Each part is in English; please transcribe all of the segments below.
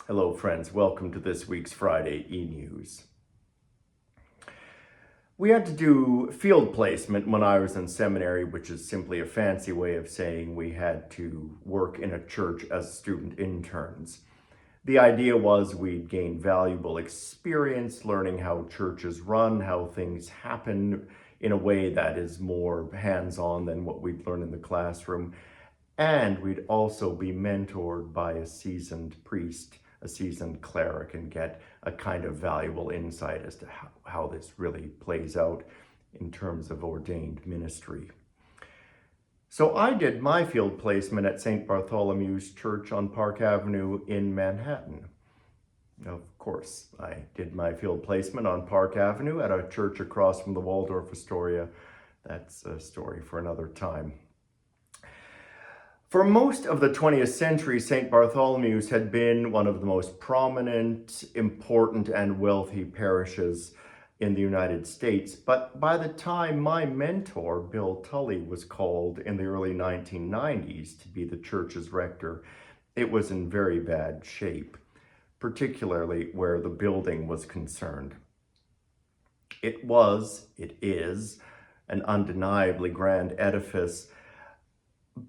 Hello friends, welcome to this week's Friday e-News. We had to do field placement when I was in seminary, which is simply a fancy way of saying we had to work in a church as student interns. The idea was we'd gain valuable experience learning how churches run, how things happen in a way that is more hands-on than what we'd learn in the classroom. And we'd also be mentored by a seasoned priest, a seasoned cleric, and get a kind of valuable insight as to how this really plays out in terms of ordained ministry. So I did my field placement at St. Bartholomew's Church on Park Avenue in Manhattan. Of course, I did my field placement on Park Avenue at a church across from the Waldorf Astoria. That's a story for another time. For most of the 20th century, St. Bartholomew's had been one of the most prominent, important, and wealthy parishes in the United States. But by the time my mentor, Bill Tully, was called in the early 1990s to be the church's rector, it was in very bad shape, particularly where the building was concerned. It is, an undeniably grand edifice,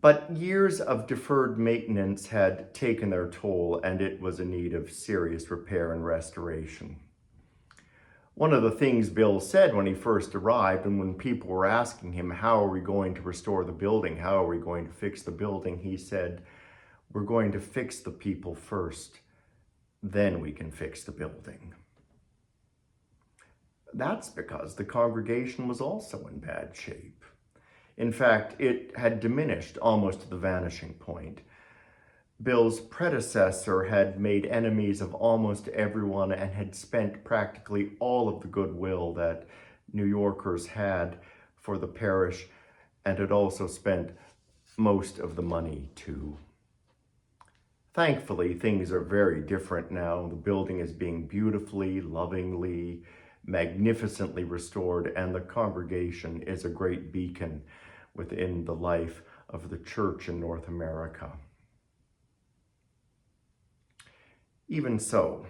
but years of deferred maintenance had taken their toll, and it was in need of serious repair and restoration. One of the things Bill said when he first arrived, and when people were asking him, how are we going to restore the building? How are we going to fix the building? He said, we're going to fix the people first, then we can fix the building. That's because the congregation was also in bad shape. In fact, it had diminished almost to the vanishing point. Bill's predecessor had made enemies of almost everyone and had spent practically all of the goodwill that New Yorkers had for the parish, and had also spent most of the money too. Thankfully, things are very different now. The building is being beautifully, lovingly, magnificently restored, and the congregation is a great beacon within the life of the church in North America. Even so,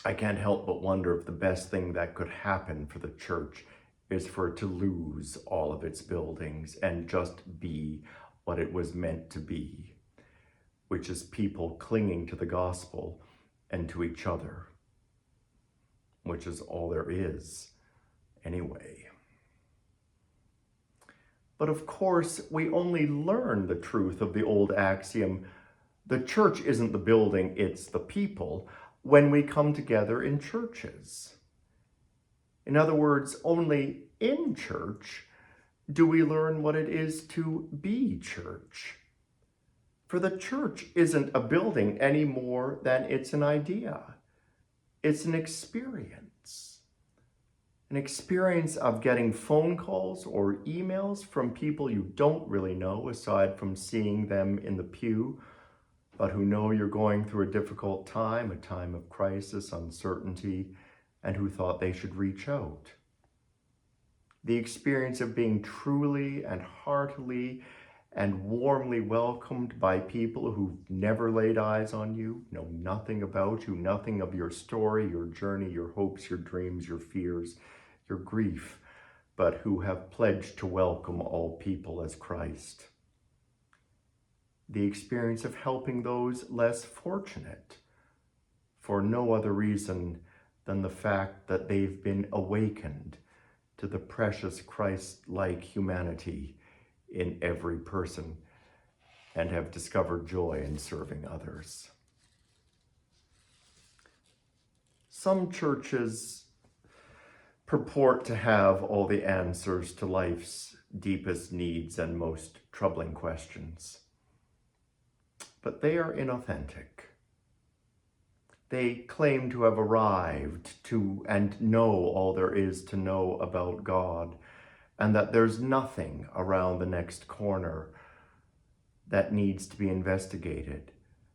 I can't help but wonder if the best thing that could happen for the church is for it to lose all of its buildings and just be what it was meant to be, which is people clinging to the gospel and to each other, which is all there is anyway. But of course, we only learn the truth of the old axiom, the church isn't the building, it's the people, when we come together in churches. In other words, only in church do we learn what it is to be church. For the church isn't a building any more than it's an idea. It's an experience. An experience of getting phone calls or emails from people you don't really know, aside from seeing them in the pew, but who know you're going through a difficult time, a time of crisis, uncertainty, and who thought they should reach out. The experience of being truly and heartily and warmly welcomed by people who've never laid eyes on you, know nothing about you, nothing of your story, your journey, your hopes, your dreams, your fears, your grief, but who have pledged to welcome all people as Christ. The experience of helping those less fortunate for no other reason than the fact that they've been awakened to the precious Christ-like humanity in every person and have discovered joy in serving others. Some churches purport to have all the answers to life's deepest needs and most troubling questions, but they are inauthentic. They claim to have arrived to and know all there is to know about God, and that there's nothing around the next corner that needs to be investigated,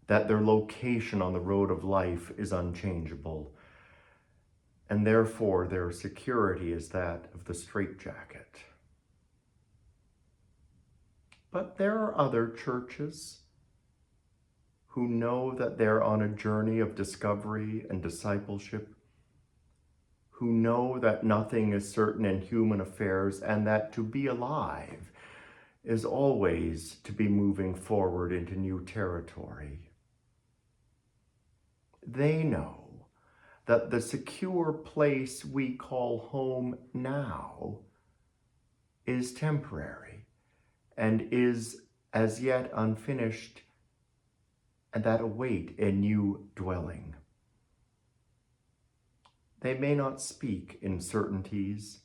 that their location on the road of life is unchangeable, and therefore their security is that of the straitjacket. But there are other churches who know that they're on a journey of discovery and discipleship, who know that nothing is certain in human affairs and that to be alive is always to be moving forward into new territory. They know that the secure place we call home now is temporary and is as yet unfinished, and that await a new dwelling. They may not speak in certainties,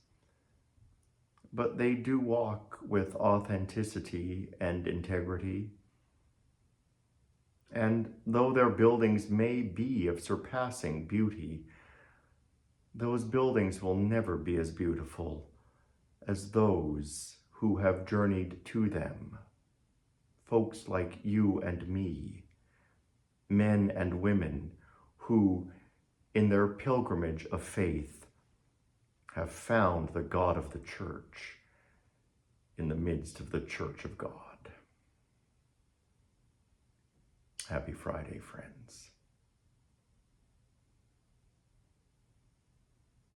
but they do walk with authenticity and integrity. And though their buildings may be of surpassing beauty, those buildings will never be as beautiful as those who have journeyed to them. Folks like you and me, men and women who, in their pilgrimage of faith, have found the God of the church in the midst of the church of God. Happy Friday, friends.